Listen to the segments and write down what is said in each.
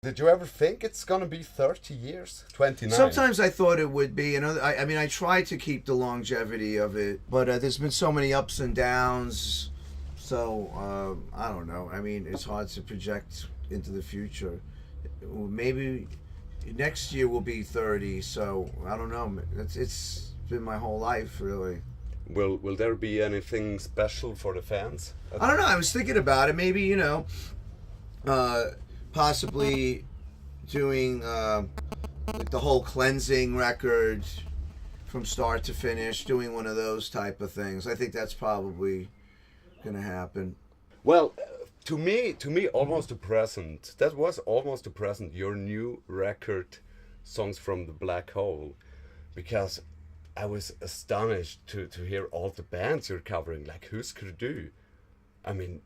Did you ever think it's gonna be 30 years? 29? Sometimes I thought it would be. I mean, I tried to keep the longevity of it, but there's been so many ups and downs. So I don't know. I mean, it's hard to project into the future. Maybe next year will be 30. So I don't know. It's been my whole life, really. Will there be anything special for the fans? I don't know. I was thinking about it. Maybe possibly doing like the whole cleansing record from start to finish, doing one of those type of things. I think that's probably gonna happen. Well, to me, almost a present. That was almost a present. Your new record, Songs from the Black Hole, because I was astonished to hear all the bands you're covering, like Husker Du. I mean,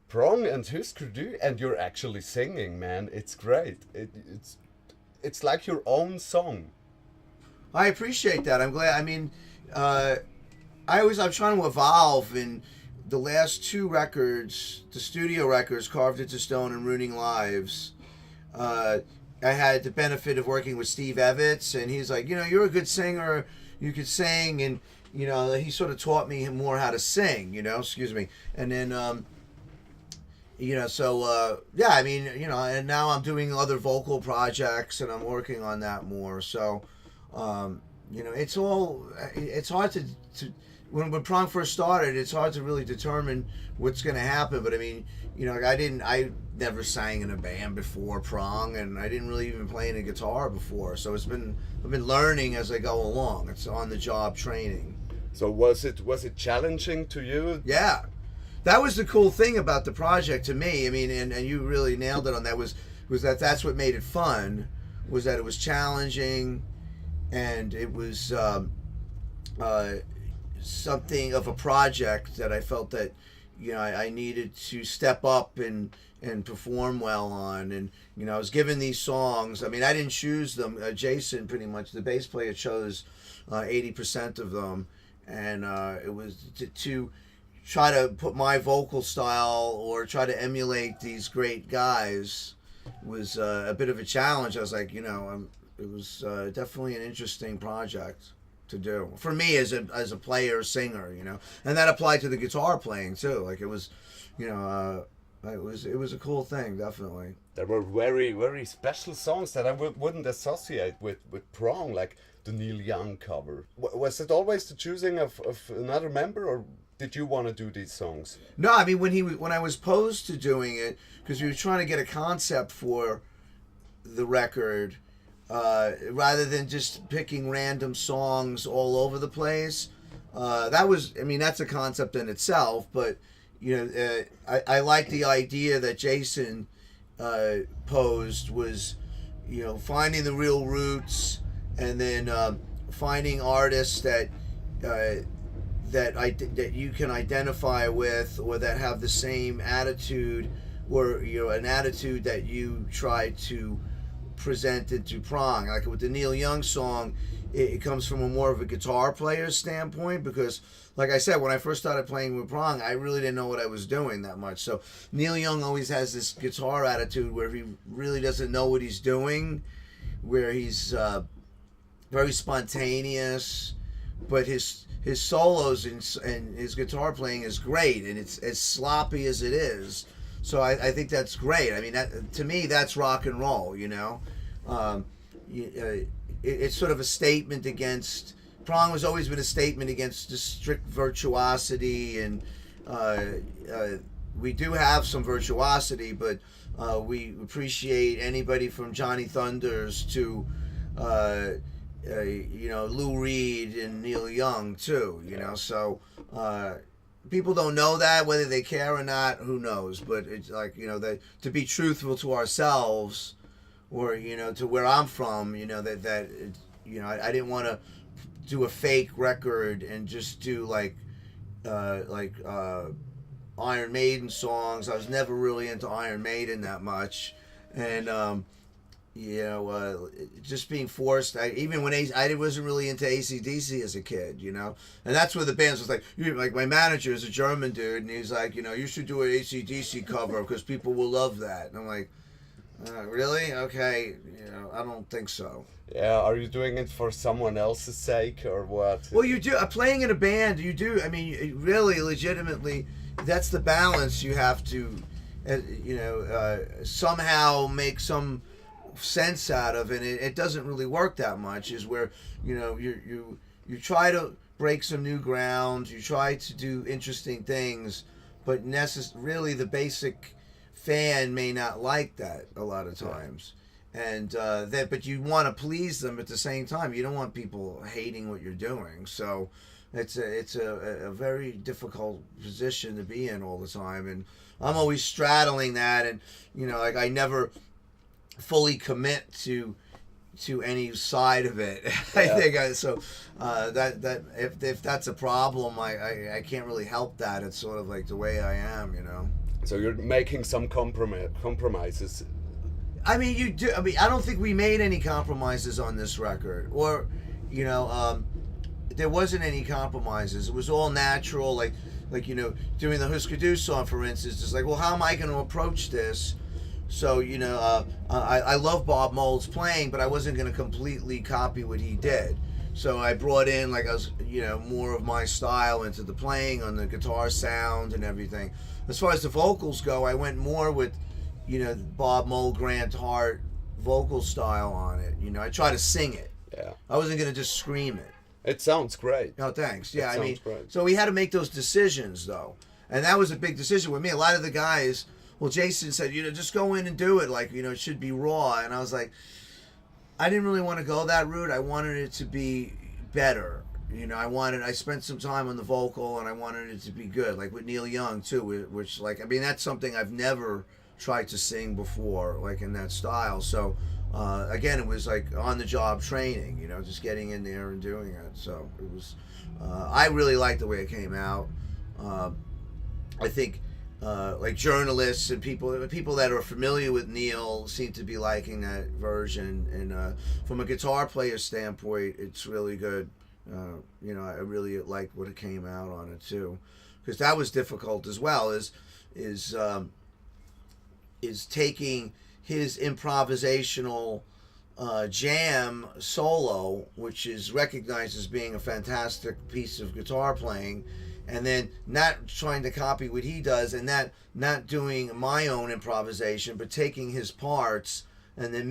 Prong and Husker Du, and you're actually singing, man. It's great. It's like your own song. I appreciate that. I'm glad. I mean, I'm trying to evolve. In the last two records, the studio records, Carved Into Stone and Ruining Lives, I had the benefit of working with Steve Evans, and he's like, you're a good singer. You could sing, and he sort of taught me more how to sing. Excuse me, and then. Yeah, I mean, and now I'm doing other vocal projects and I'm working on that more. So, it's hard to when Prong first started, it's hard to really determine what's going to happen. But I mean, I never sang in a band before Prong, and I didn't really even play any guitar before. So I've been learning as I go along. It's on the job training. So was it challenging to you? Yeah. That was the cool thing about the project to me. I mean, and you really nailed it on that. Was that's what made it fun. Was that it was challenging, and it was something of a project that I felt that I needed to step up and perform well on. And I was given these songs. I mean, I didn't choose them. Jason, pretty much, the bass player, chose 80% of them, and it was to try to put my vocal style or try to emulate these great guys was a bit of a challenge. I was like, it was definitely an interesting project to do for me as a player singer, and that applied to the guitar playing too. Like it was, it was a cool thing, definitely. There were very, very special songs that I wouldn't associate with Prong, like the Neil Young cover. Was it always the choosing of another member, or did you want to do these songs? No, I mean when I was posed to doing it, because we were trying to get a concept for the record, rather than just picking random songs all over the place. That's a concept in itself, but I like the idea that Jason posed was, finding the real roots, and then finding artists that you can identify with, or that have the same attitude, or an attitude that you try to present into Prong. Like with the Neil Young song, it comes from a more of a guitar player's standpoint, because like I said, when I first started playing with Prong, I really didn't know what I was doing that much. So Neil Young always has this guitar attitude where he really doesn't know what he's doing, where he's very spontaneous, but his solos and his guitar playing is great, and it's as sloppy as it is. So I think that's great. I mean, to me, that's rock and roll, It's sort of a statement against... Prong has always been a statement against just strict virtuosity, and we do have some virtuosity, but we appreciate anybody from Johnny Thunders to Lou Reed and Neil Young too, So people don't know that, whether they care or not, who knows? But it's like, that to be truthful to ourselves, or to where I'm from, that I didn't want to do a fake record and just do like Iron Maiden songs. I was never really into Iron Maiden that much, and just being forced. Even when I wasn't really into AC/DC as a kid, and that's where the bands was like my manager is a German dude, and he's like, you should do an AC/DC cover because people will love that. And I'm like, Really? Okay. I don't think so. Yeah, are you doing it for someone else's sake or what? Well, you do. Playing in a band, you do. I mean, really, legitimately, that's the balance you have to, somehow make some sense out of, and it doesn't really work that much. Is where you try to break some new ground, you try to do interesting things, but really the basic fan may not like that a lot of times. And but you want to please them at the same time. You don't want people hating what you're doing. So it's a very difficult position to be in all the time. And I'm always straddling that. And like I never fully commit to any side of it. I think that if that's a problem, I can't really help that. It's sort of like the way I am. So you're making some compromises. I mean, you do. I mean, I don't think we made any compromises on this record, or, there wasn't any compromises. It was all natural. Like doing the Husker Du song, for instance. It's like, well, how am I going to approach this? So, I love Bob Mold's playing, but I wasn't going to completely copy what he did. So I brought in more of my style into the playing on the guitar sound and everything. As far as the vocals go, I went more with Bob Mold, Grant Hart vocal style on it. I try to sing it. Yeah. I wasn't going to just scream it. It sounds great. Oh, thanks. Yeah, Great. So we had to make those decisions, though. And that was a big decision with me. A lot of the guys, Jason said, just go in and do it. Like, it should be raw. And I was like, I didn't really want to go that route. I wanted it to be better. I spent some time on the vocal, and I wanted it to be good. Like with Neil Young, too, which, that's something I've never tried to sing before, like in that style. So again, it was like on the job training, just getting in there and doing it. So it was I really liked the way it came out. I think like journalists and people that are familiar with Neil seem to be liking that version, and from a guitar player standpoint, it's really good. I really liked what it came out on it too, because that was difficult as well. Is taking his improvisational jam solo, which is recognized as being a fantastic piece of guitar playing, and then not trying to copy what he does, and not doing my own improvisation, but taking his parts and then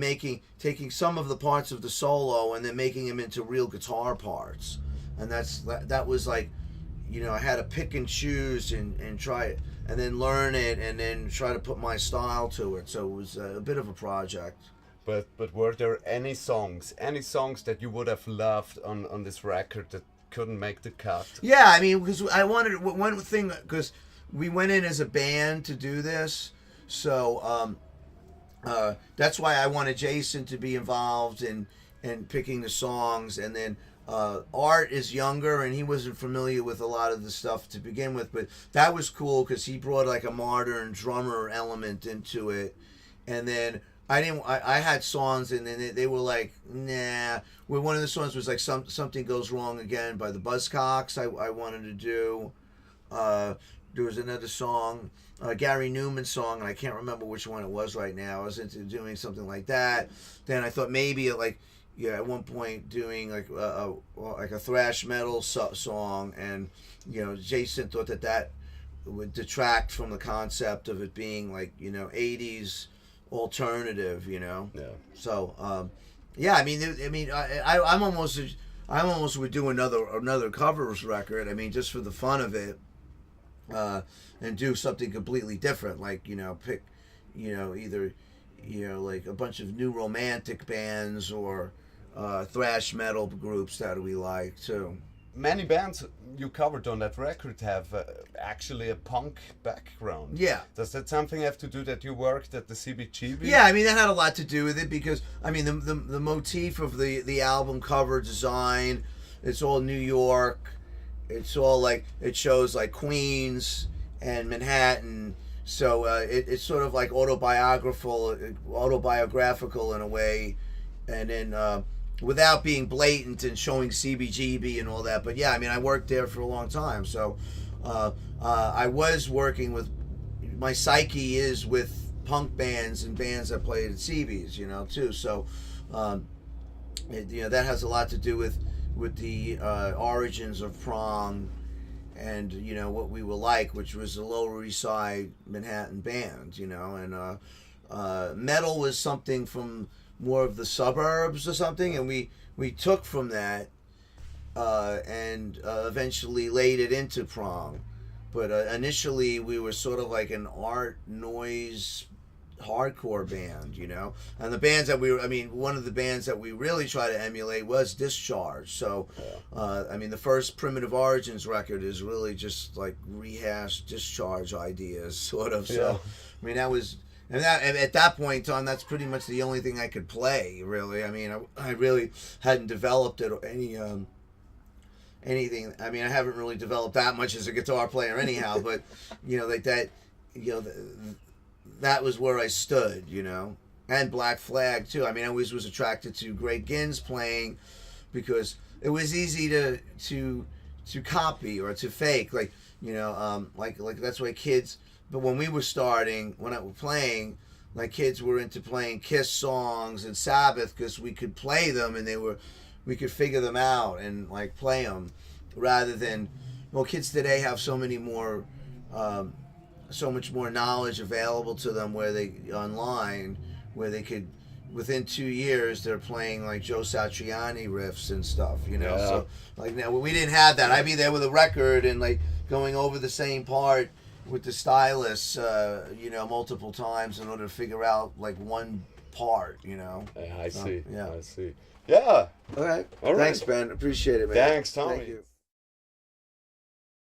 taking some of the parts of the solo and then making them into real guitar parts. And that was like, I had to pick and choose and try it, and then learn it, and then try to put my style to it. So it was a bit of a project. But were there any songs that you would have loved on this record that couldn't make the cut? Yeah, I mean, because I wanted one thing, because we went in as a band to do this, so that's why I wanted Jason to be involved in picking the songs, and then Art is younger and he wasn't familiar with a lot of the stuff to begin with, but that was cool because he brought like a modern drummer element into it, and then I had songs, and then they were like, nah. Well, one of the songs was like Something Goes Wrong Again by the Buzzcocks. I wanted to do. There was another song, Gary Newman song, and I can't remember which one it was right now. I was into doing something like that. Then I thought maybe at one point doing like a thrash metal song, and Jason thought that would detract from the concept of it being like 80s alternative, Yeah. So yeah, I'm almost would do another covers record. I mean, just for the fun of it, and do something completely different, like pick either like a bunch of new romantic bands or thrash metal groups that we like too. Many bands you covered on that record have actually a punk background. Yeah. Does that something have to do that you worked at the CBGB? Yeah, I mean, that had a lot to do with it, because I mean the motif of the album cover design, it's all New York. It's all like, it shows like Queens and Manhattan, so it's sort of like autobiographical in a way, and then without being blatant and showing CBGB and all that. But yeah, I mean, I worked there for a long time, so I was working with, my psyche is with punk bands and bands that played at CB's, too. So, that has a lot to do with the origins of Prong, and what we were like, which was a Lower East Side Manhattan band, and metal was something from more of the suburbs or something, and we took from that and eventually laid it into Prong. But initially we were sort of like an art noise hardcore band, and the bands that one of the bands that we really try to emulate was Discharge. So the first Primitive Origins record is really just like rehashed Discharge ideas, sort of. So that was, and at that point in time, that's pretty much the only thing I could play, really. I really hadn't developed anything. I haven't really developed that much as a guitar player anyhow, but like that, that was where I stood, and Black Flag too. I always was attracted to Greg Ginn's playing because it was easy to copy or to fake, like that's why kids. But when we were starting, when I was playing, like kids were into playing Kiss songs and Sabbath because we could play them and we could figure them out and like play them, rather than, kids today have so many more. So much more knowledge available to them online, where they could, within 2 years, they're playing like Joe Satriani riffs and stuff, So like now we didn't have that. I'd be there with a record and like going over the same part with the stylus, multiple times in order to figure out like one part, I see. Yeah. I see. Yeah. All right. All right. Thanks, Ben. Appreciate it, man. Thanks, Tommy. Thank you.